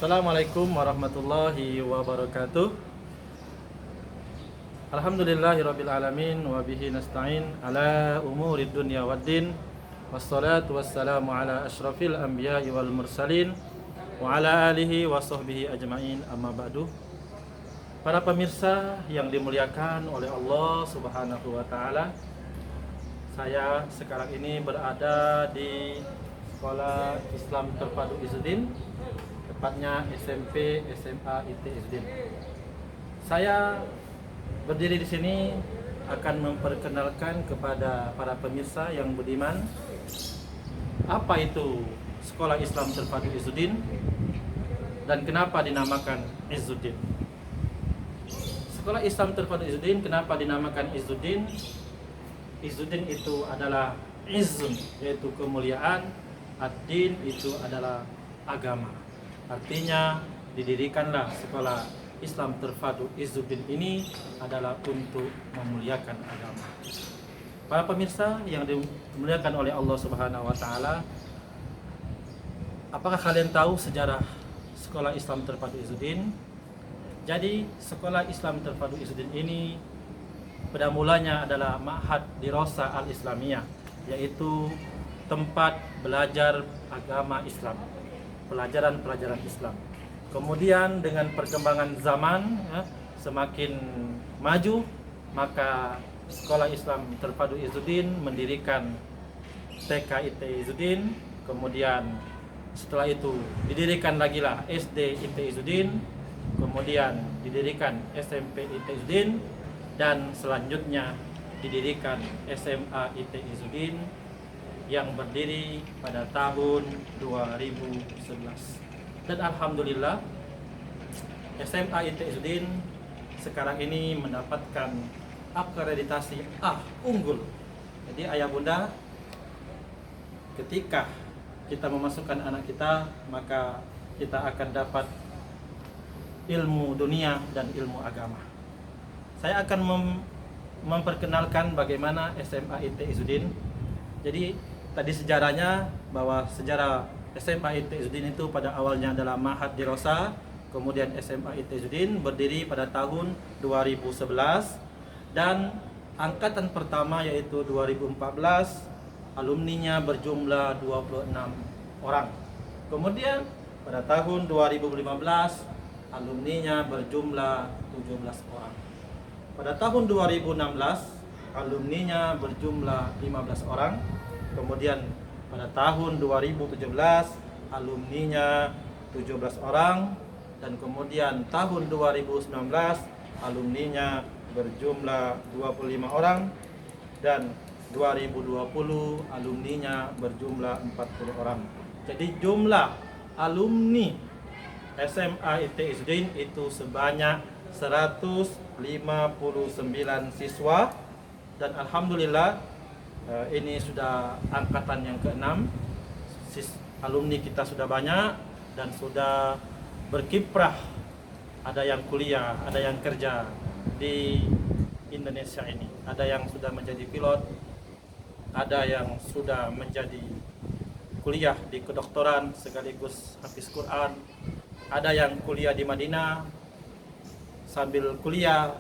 Assalamualaikum warahmatullahi wabarakatuh. Alhamdulillahirabbil alamin wa bihi nasta'in ala umurid dunya waddin. Wassalatu wassalamu ala asyrafil anbiya'i wal mursalin wa ala alihi wa sahbihi ajmain, amma ba'du. Para pemirsa yang dimuliakan oleh Allah Subhanahu wa taala, saya sekarang ini berada di Sekolah Islam Terpadu Izzuddin, tepatnya SMP SMA IT Izzuddin. Saya berdiri di sini akan memperkenalkan kepada para pemirsa yang budiman apa itu Sekolah Islam Terpadu Izzuddin dan kenapa dinamakan Izzuddin. Sekolah Islam Terpadu Izzuddin kenapa dinamakan Izzuddin? Izzuddin itu adalah izzun, yaitu kemuliaan. Ad-din itu adalah agama. Artinya didirikanlah Sekolah Islam Terpadu Izzuddin ini adalah untuk memuliakan agama. Para pemirsa yang dimuliakan oleh Allah Subhanahu wa taala, apakah kalian tahu sejarah Sekolah Islam Terpadu Izzuddin? Jadi, Sekolah Islam Terpadu Izzuddin ini pada mulanya adalah Ma'had Dirasah Al-Islamiyah, yaitu tempat belajar agama Islam, pelajaran-pelajaran Islam. Kemudian dengan perkembangan zaman semakin maju, maka Sekolah Islam Terpadu Izzuddin mendirikan TK IT Izzuddin. Kemudian setelah itu didirikan lagi lah SD IT Izzuddin, kemudian didirikan SMP IT Izzuddin, dan selanjutnya didirikan SMA IT Izzuddin yang berdiri pada tahun 2011. Dan alhamdulillah SMA IT Izzuddin sekarang ini mendapatkan akreditasi A unggul. Jadi ayah bunda, ketika kita memasukkan anak kita, maka kita akan dapat ilmu dunia dan ilmu agama. Saya akan memperkenalkan bagaimana SMA IT Izzuddin. Jadi tadi sejarahnya, bahwa sejarah SMA IT Izzuddin itu pada awalnya adalah Ma'had Dirasah, kemudian SMA IT Izzuddin berdiri pada tahun 2011, dan angkatan pertama yaitu 2014, alumninya berjumlah 26 orang. Kemudian pada tahun 2015, alumninya berjumlah 17 orang. Pada tahun 2016, alumninya berjumlah 15 orang. Kemudian pada tahun 2017, alumninya 17 orang. Dan kemudian tahun 2019, alumninya berjumlah 25 orang. Dan 2020, alumninya berjumlah 40 orang. Jadi jumlah alumni SMA IT Izzuddin itu sebanyak 159 siswa. Dan alhamdulillah ini sudah angkatan yang ke-6. Alumni kita sudah banyak dan sudah berkiprah. Ada yang kuliah, ada yang kerja di Indonesia ini. Ada yang sudah menjadi pilot, ada yang sudah menjadi kuliah di kedokteran sekaligus hafiz Quran. Ada yang kuliah di Madinah, sambil kuliah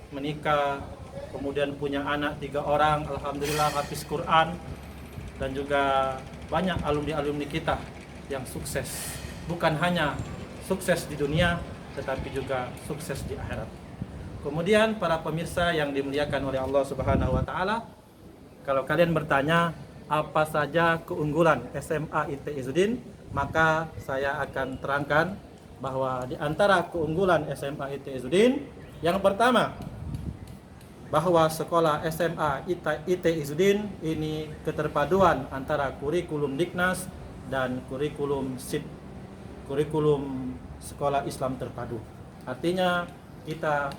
menikah, kemudian punya anak 3 orang, alhamdulillah hafiz Quran. Dan juga banyak alumni-alumni kita yang sukses, bukan hanya sukses di dunia tetapi juga sukses di akhirat. Kemudian para pemirsa yang dimuliakan oleh Allah Subhanahu wa taala, kalau kalian bertanya apa saja keunggulan SMA IT Izzuddin, maka saya akan terangkan bahwa di antara keunggulan SMA IT Izzuddin, yang pertama, bahwa sekolah SMA IT Izzuddin ini keterpaduan antara kurikulum Diknas dan kurikulum SID, kurikulum Sekolah Islam Terpadu. Artinya kita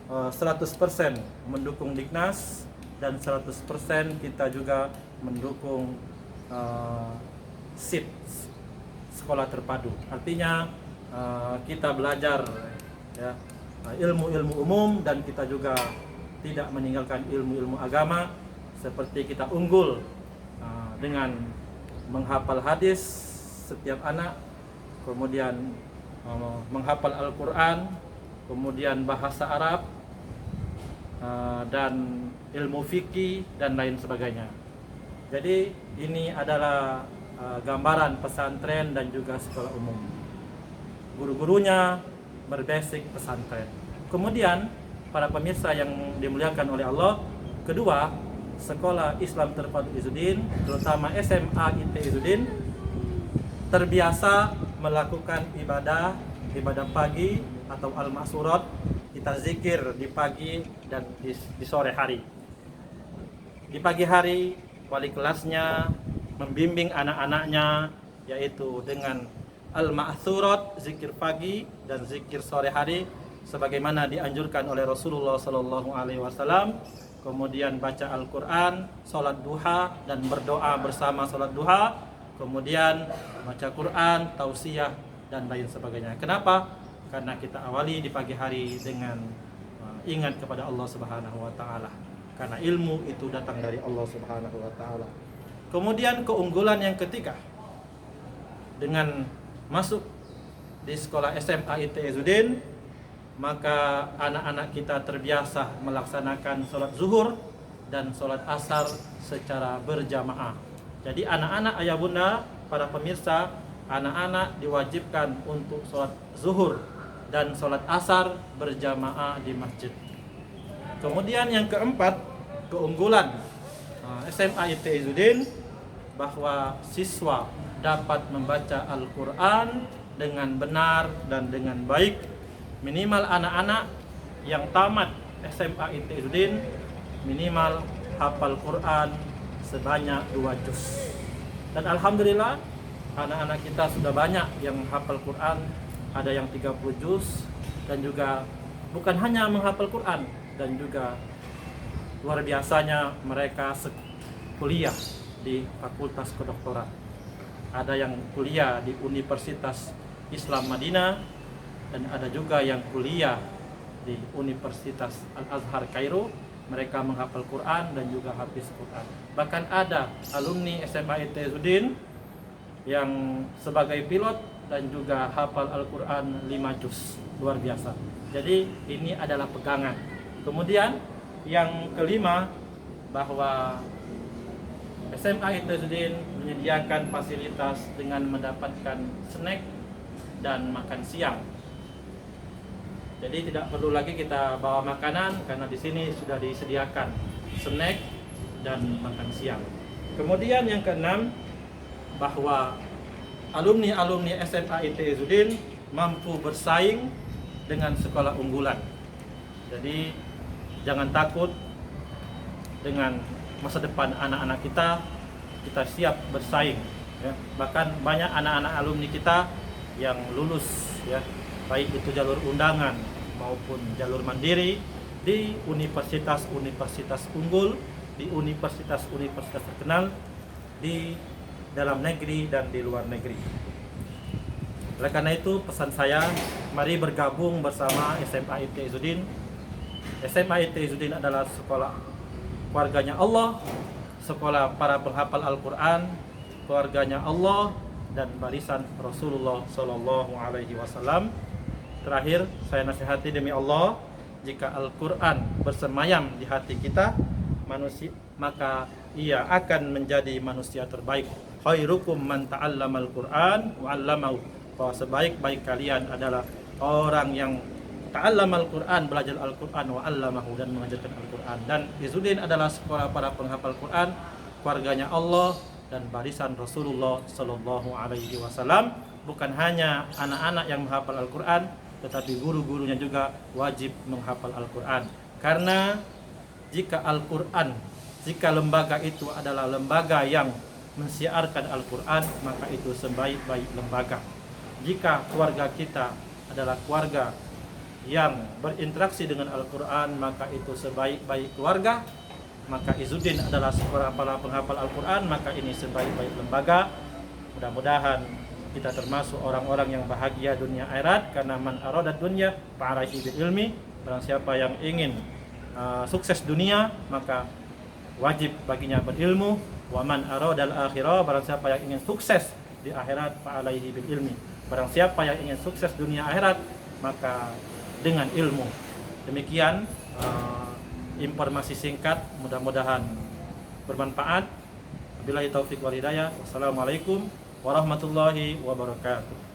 100% mendukung Diknas dan 100% kita juga mendukung SID, Sekolah Terpadu. Artinya kita belajar ya, ilmu-ilmu umum, dan kita juga tidak meninggalkan ilmu-ilmu agama, seperti kita unggul dengan menghafal hadis setiap anak, kemudian menghafal Al-Quran, kemudian bahasa Arab, dan ilmu fikih dan lain sebagainya. Jadi ini adalah gambaran pesantren dan juga sekolah umum. Guru-gurunya berbasic pesantren. Kemudian para pemirsa yang dimuliakan oleh Allah, kedua, sekolah Islam Terpadu Izzuddin, terutama SMA IT Izzuddin, terbiasa melakukan ibadah pagi atau al-ma'surat. Kita zikir di pagi dan di sore hari. Di pagi hari wali kelasnya membimbing anak-anaknya, yaitu dengan al-ma'surat, zikir pagi dan zikir sore hari, sebagaimana dianjurkan oleh Rasulullah SAW. Kemudian baca Al-Quran, sholat duha dan berdoa bersama sholat duha, kemudian baca Quran, tausiah dan lain sebagainya. Kenapa? Karena kita awali di pagi hari dengan ingat kepada Allah Subhanahu wa taala. Karena ilmu itu datang dari Allah Subhanahu wa taala. Kemudian keunggulan yang ketiga, dengan masuk di sekolah SMA IT Izzuddin, maka anak-anak kita terbiasa melaksanakan sholat zuhur dan sholat asar secara berjamaah. Jadi anak-anak ayah bunda, para pemirsa, anak-anak diwajibkan untuk sholat zuhur dan sholat asar berjamaah di masjid. Kemudian yang keempat, keunggulan SMA IT Izzuddin, bahwa siswa dapat membaca Al-Quran dengan benar dan dengan baik. Minimal anak-anak yang tamat SMA IT Izzuddin minimal hafal Quran sebanyak 2 juz. Dan alhamdulillah anak-anak kita sudah banyak yang hafal Quran, ada yang 30 juz, dan juga bukan hanya menghafal Quran, dan juga luar biasanya mereka kuliah di Fakultas Kedokteran. Ada yang kuliah di Universitas Islam Madinah, dan ada juga yang kuliah di Universitas Al-Azhar Kairo. Mereka menghafal Quran dan juga hafiz Quran. Bahkan ada alumni SMA IT Izzuddin yang sebagai pilot dan juga hafal Al-Quran 5 juz. Luar biasa. Jadi ini adalah pegangan. Kemudian yang kelima, bahwa SMA IT Izzuddin menyediakan fasilitas dengan mendapatkan snack dan makan siang. Jadi tidak perlu lagi kita bawa makanan, karena di sini sudah disediakan snack dan makan siang. Kemudian yang keenam, bahwa alumni SMA IT Izzuddin mampu bersaing dengan sekolah unggulan. Jadi jangan takut dengan masa depan anak-anak kita siap bersaing. Ya. Bahkan banyak anak-anak alumni kita yang lulus, ya, baik itu jalur undangan maupun jalur mandiri di universitas-universitas unggul, di universitas-universitas terkenal di dalam negeri dan di luar negeri. Oleh karena itu pesan saya, mari bergabung bersama SMA IT Izzuddin. SMA IT Izzuddin adalah sekolah keluarganya Allah, sekolah para penghafal Al-Quran, keluarganya Allah dan barisan Rasulullah Sallallahu Alaihi Wasallam. Terakhir, saya nasihati demi Allah, jika Al-Quran bersemayam di hati kita, maka ia akan menjadi manusia terbaik. Khairukum man ta'allamal Quran wa 'allamahu. Bahwa sebaik-baik kalian adalah orang yang ta'allamal Quran, belajar Al-Quran, wa 'allamahu, dan mengajarkan Al-Quran. Dan Izzuddin adalah sekolah para penghafal Quran, keluarganya Allah dan barisan Rasulullah Sallallahu Alaihi Wasallam. Bukan hanya anak-anak yang menghafal Al-Quran, tetapi guru-gurunya juga wajib menghafal Al-Quran. Karena jika Al-Quran, jika lembaga itu adalah lembaga yang mensiarkan Al-Quran, maka itu sebaik-baik lembaga. Jika keluarga kita adalah keluarga yang berinteraksi dengan Al-Quran, maka itu sebaik-baik keluarga. Maka Izzuddin adalah seorang para penghafal Al-Quran, maka ini sebaik-baik lembaga. Mudah-mudahan kita termasuk orang-orang yang bahagia dunia akhirat, karena man aradat dunya fa'alaihi bil ilmi. Barang siapa yang ingin sukses dunia, maka wajib baginya berilmu. Wa man aradal akhirah, barang siapa yang ingin sukses di akhirat, fa'alaihi bil ilmi. Barang siapa yang ingin sukses dunia akhirat, maka dengan ilmu. Demikian informasi singkat, mudah-mudahan bermanfaat. Wabillahi taufiq wal hidayah. Wassalamualaikum warahmatullahi wabarakatuh.